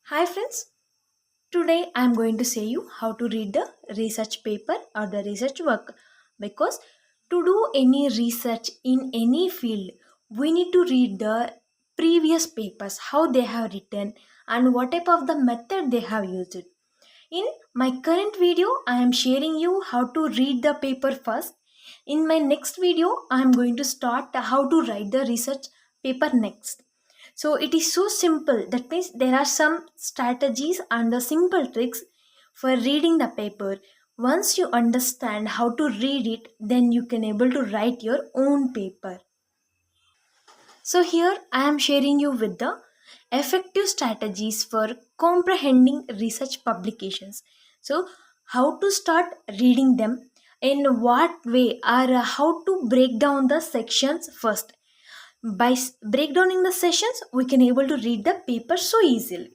Hi friends, today I am going to say you how to read the research paper or the research work because to do any research in any field we need to read the previous papers how they have written and what type of the method they have used. In my current video I am sharing you how to read the paper first. In my next video I am going to start how to write the research paper next. So it is so simple. That means there are some strategies and the simple tricks for reading the paper. Once you understand how to read it, then you can able to write your own paper. So here I am sharing you with the effective strategies for comprehending research publications. So how to start reading them, in what way, or how to break down the sections first. By breakdowning the sessions we can able to read the paper so easily.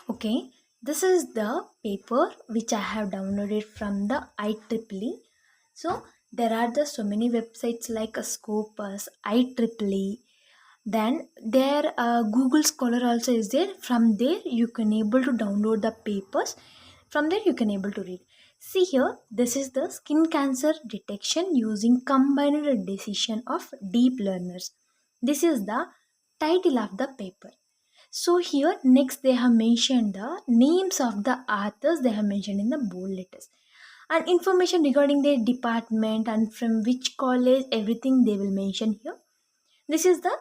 Okay, this is the paper which I have downloaded from the IEEE. So there are the so many websites like a Scopus, IEEE. Then there Google Scholar also is there. From there you can able to download the papers. From there you can able to read. See here, this is the skin cancer detection using combined decision of deep learners. This is the title of the paper. So here next they have mentioned the names of the authors. They have mentioned in the bold letters and information regarding their department and from which college, everything they will mention here. This is the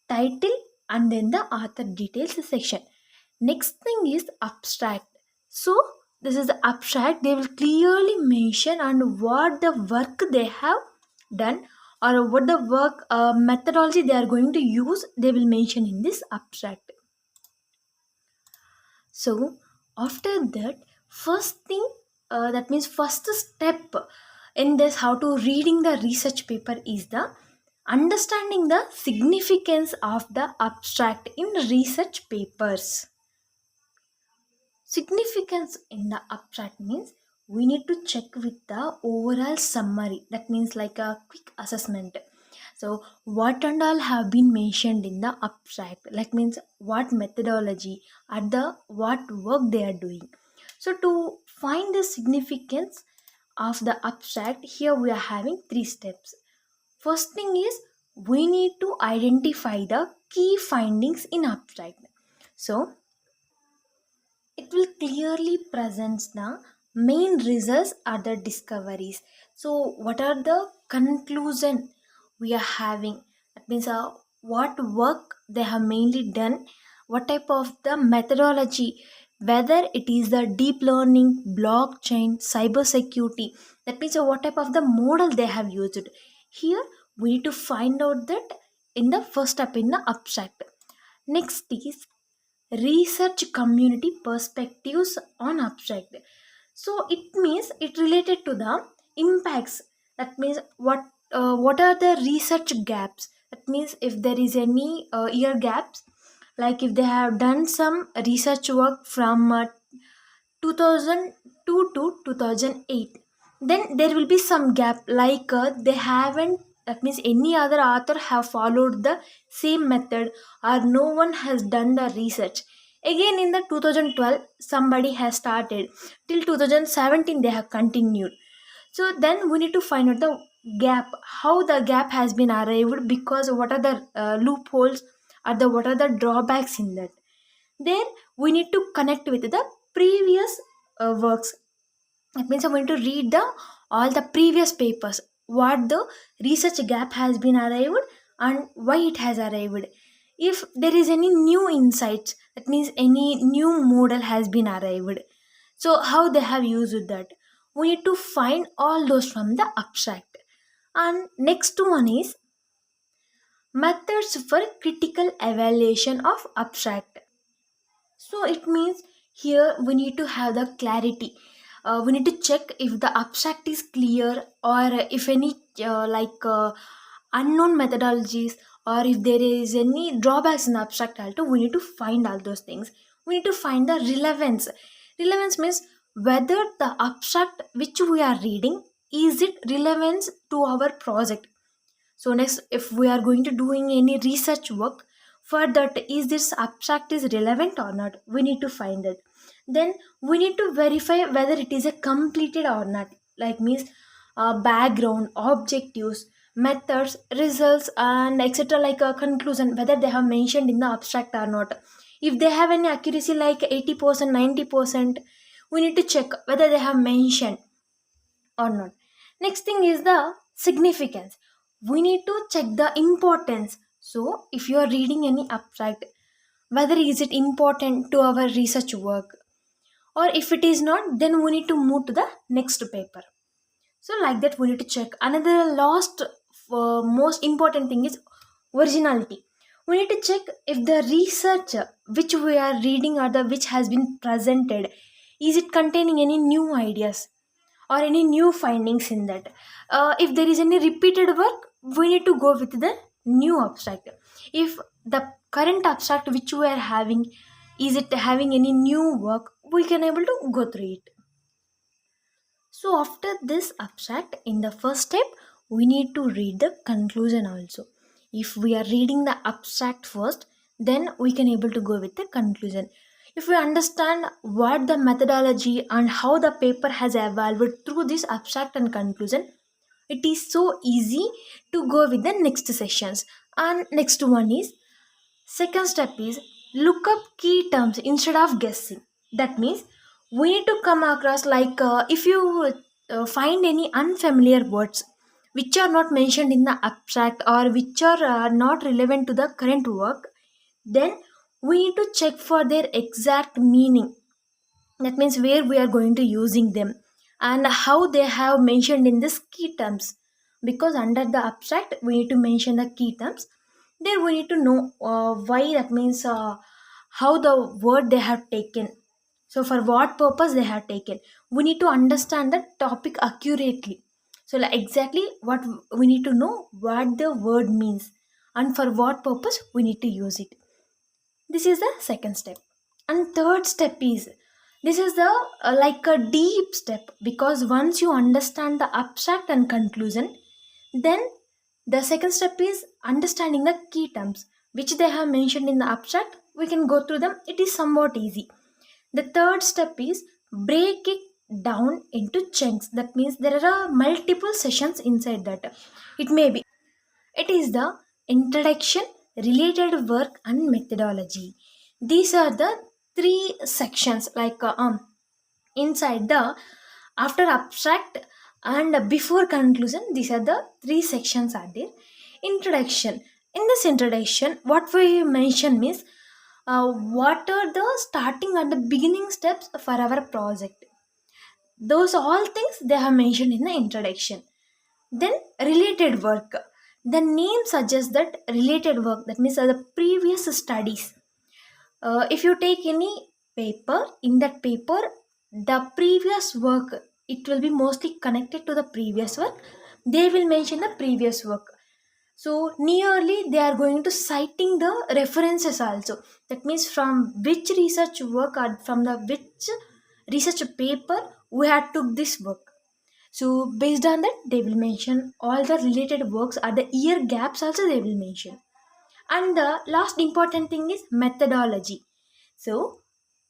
title and then the author details section. Next thing is abstract. So this is the abstract. They will clearly mention and what the work they have done or what the work methodology they are going to use. They will mention in this abstract. So after that, first thing, that means first step in this how to reading the research paper is the understanding the significance of the abstract in research papers. Significance in the abstract means we need to check with the overall summary. That means like a quick assessment. So what and all have been mentioned in the abstract, like means what methodology at the what work they are doing. So to find the significance of the abstract, here we are having three steps. First thing is we need to identify the key findings in abstract. So it will clearly present the main results are the discoveries. So what are the conclusion we are having? That means what work they have mainly done, what type of the methodology, whether it is the deep learning, blockchain, cyber security. That means what type of the model they have used. Here we need to find out that in the first step in the abstract. Next is research community perspectives on abstract. So it means it related to the impacts. That means what are the research gaps. That means if there is any year gaps, like if they have done some research work from 2002 to 2008, then there will be some gap, like they haven't, that means any other author have followed the same method or no one has done the research. Again in the 2012 somebody has started, till 2017 they have continued. So then we need to find out the gap, how the gap has been arrived, because what are the loopholes or the what are the drawbacks in that. There we need to connect with the previous works. That means I'm going to read the all the previous papers, what the research gap has been arrived and why it has arrived. If there is any new insights, that means any new model has been arrived, so how they have used that, we need to find all those from the abstract. And next one is methods for critical evaluation of abstract. So it means here we need to have the clarity. We need to check if the abstract is clear, or if any unknown methodologies, or if there is any drawbacks in the abstract also. We need to find all those things. We need to find the relevance. Relevance means whether the abstract which we are reading is it relevant to our project. So next, if we are going to doing any research work, For that, is this abstract is relevant or not, we need to find it. Then we need to verify whether it is a completed or not, like means background, objectives, methods, results, and etc., like a conclusion, whether they have mentioned in the abstract or not. If they have any accuracy like 80%, 90%, we need to check whether they have mentioned or not. Next thing is the significance. We need to check the importance. So if you are reading any abstract, whether is it important to our research work, or if it is not, then we need to move to the next paper. So like that, we need to check. Another last most important thing is originality. We need to check if the research which we are reading or the which has been presented, is it containing any new ideas or any new findings in that. If there is any repeated work, we need to go with the new abstract. If the current abstract which we are having, is it having any new work, we can able to go through it. So after this abstract, in the first step, we need to read the conclusion also. If we are reading the abstract first, then we can able to go with the conclusion. If we understand what the methodology and how the paper has evolved through this abstract and conclusion, it is so easy to go with the next sessions. And next one is, second step is, look up key terms instead of guessing. That means we need to come across like if you find any unfamiliar words which are not mentioned in the abstract or which are not relevant to the current work, then we need to check for their exact meaning. That means where we are going to using them and how they have mentioned in this key terms. Because under the abstract we need to mention the key terms, there we need to know why, that means how the word they have taken, so for what purpose they have taken. We need to understand the topic accurately. So like exactly what we need to know what the word means and for what purpose we need to use it. This is the second step. And third step is, this is the like a deep step, because once you understand the abstract and conclusion, then the second step is understanding the key terms which they have mentioned in the abstract. We can go through them, it is somewhat easy. The third step is break it down into chunks. That means there are multiple sessions inside that. It may be, it is the introduction, related work, and methodology. These are the three sections. Like inside the, after abstract and before conclusion, these are the three sections are there. Introduction. In this introduction, what we mention means what are the starting and the beginning steps for our project. Those all things they have mentioned in the introduction. Then related work. The name suggests that related work, that means the previous studies. If you take any paper, in that paper, the previous work, it will be mostly connected to the previous work. They will mention the previous work. So nearly they are going to citing the references also. That means from which research work or from the which research paper we had took this work. So based on that, they will mention all the related works or the year gaps also they will mention. And the last important thing is methodology. So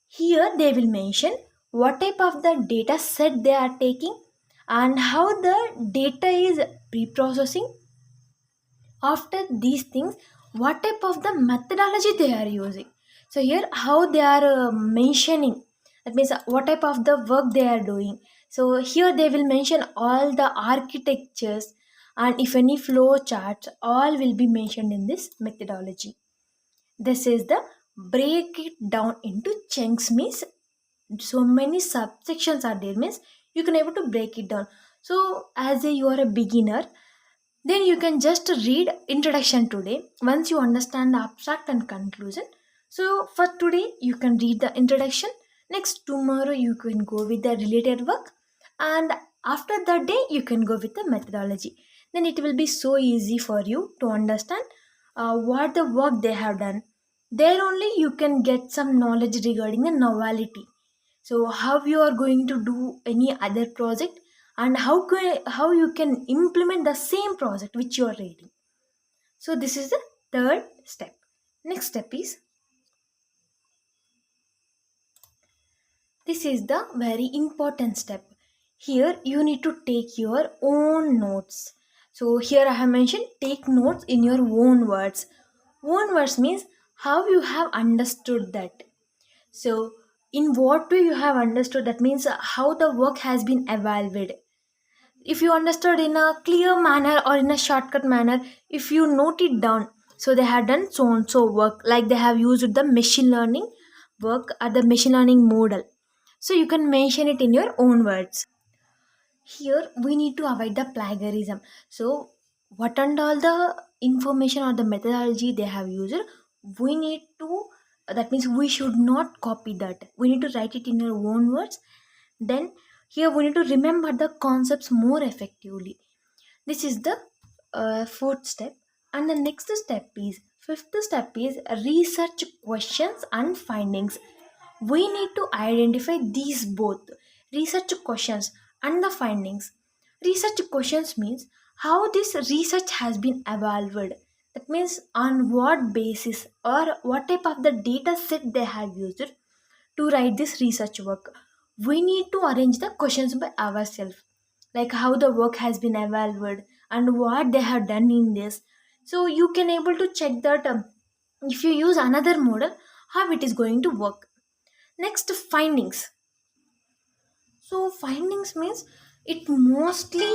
here they will mention what type of the data set they are taking and how the data is pre-processing. After these things, what type of the methodology they are using. So here how they are mentioning, that means what type of the work they are doing. So here they will mention all the architectures, and if any flow charts, all will be mentioned in this methodology. This is the break it down into chunks, means so many subsections are there, means you can able to break it down. So as a, you are a beginner, then you can just read introduction today. Once you understand the abstract and conclusion, so for today you can read the introduction. Next tomorrow you can go with the related work, and after that day you can go with the methodology. Then it will be so easy for you to understand what the work they have done. There only you can get some knowledge regarding the novelty. So how you are going to do any other project, and how you can implement the same project which you are reading. So this is the third step. Next step is, this is the very important step. Here you need to take your own notes. So here I have mentioned take notes in your own words. Own words means how you have understood that. So in what way you have understood, that means how the work has been evaluated. If you understood in a clear manner or in a shortcut manner, if you note it down, so they have done so and so work, like they have used the machine learning work or the machine learning model, so you can mention it in your own words. Here we need to avoid the plagiarism. So what and all the information or the methodology they have used, we need to, that means we should not copy that, we need to write it in your own words. Then here we need to remember the concepts more effectively. This is the fourth step. And the next step is, fifth step is research questions and findings. We need to identify these both, research questions and the findings. Research questions means how this research has been evaluated. That means on what basis or what type of the data set they have used to write this research work. We need to arrange the questions by ourselves, like how the work has been evaluated and what they have done in this. So you can able to check that if you use another model, how it is going to work. Next, findings. So findings means it mostly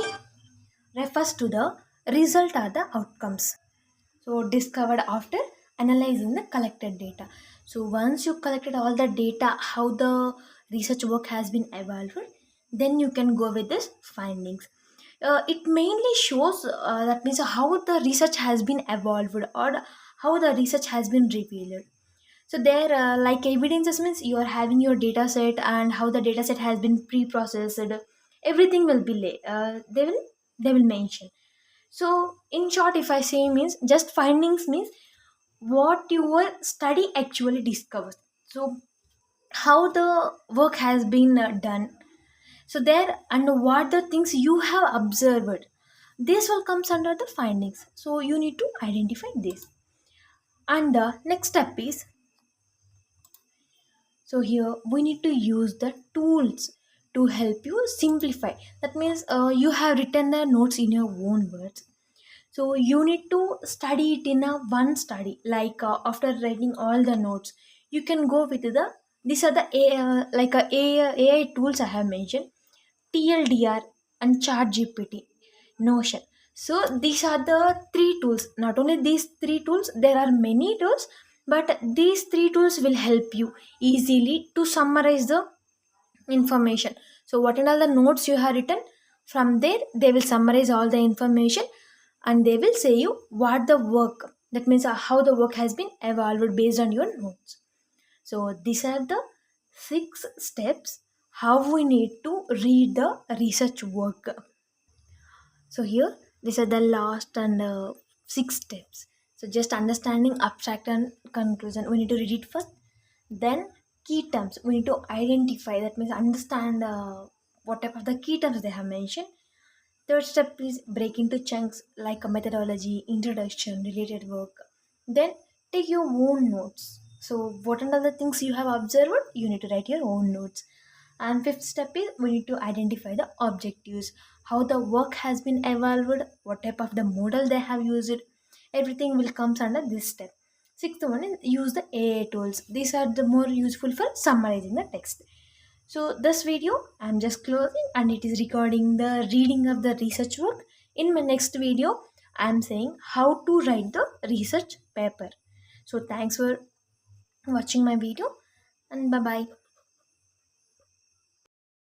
refers to the result or the outcomes. So discovered after analyzing the collected data. So once you collected all the data, how the research work has been evaluated, then you can go with this findings. It mainly shows, that means how the research has been evolved or how the research has been revealed. So there, like evidences means you are having your data set and how the data set has been pre-processed. Everything will be they will mention. So in short, if I say means just findings means what your study actually discovers. So how the work has been done. So there, and what the things you have observed. This will comes under the findings. So you need to identify this. And the next step is, so here we need to use the tools to help you simplify. That means you have written the notes in your own words. So you need to study it in a one study. Like after writing all the notes, you can go with the, these are the AI tools I have mentioned, TLDR and ChatGPT, Notion. So these are the three tools. Not only these three tools, there are many tools, but these three tools will help you easily to summarize the information. So what are all the notes you have written, from there they will summarize all the information and they will say you what the work, that means how the work has been evaluated based on your notes. So these are the six steps how we need to read the research work. So here, these are the last and six steps. So just understanding abstract and conclusion. We need to read it first. Then key terms. We need to identify. That means understand what type of the key terms they have mentioned. Third step is break into chunks like a methodology, introduction, related work. Then take your own notes. So what are the things you have observed? You need to write your own notes. And fifth step is we need to identify the objectives, how the work has been evolved, what type of the model they have used. Everything will comes under this step. Sixth one is use the AI tools. These are the more useful for summarizing the text. So this video I'm just closing and it is recording the reading of the research work. In my next video I'm saying how to write the research paper. So thanks for watching my video and bye bye.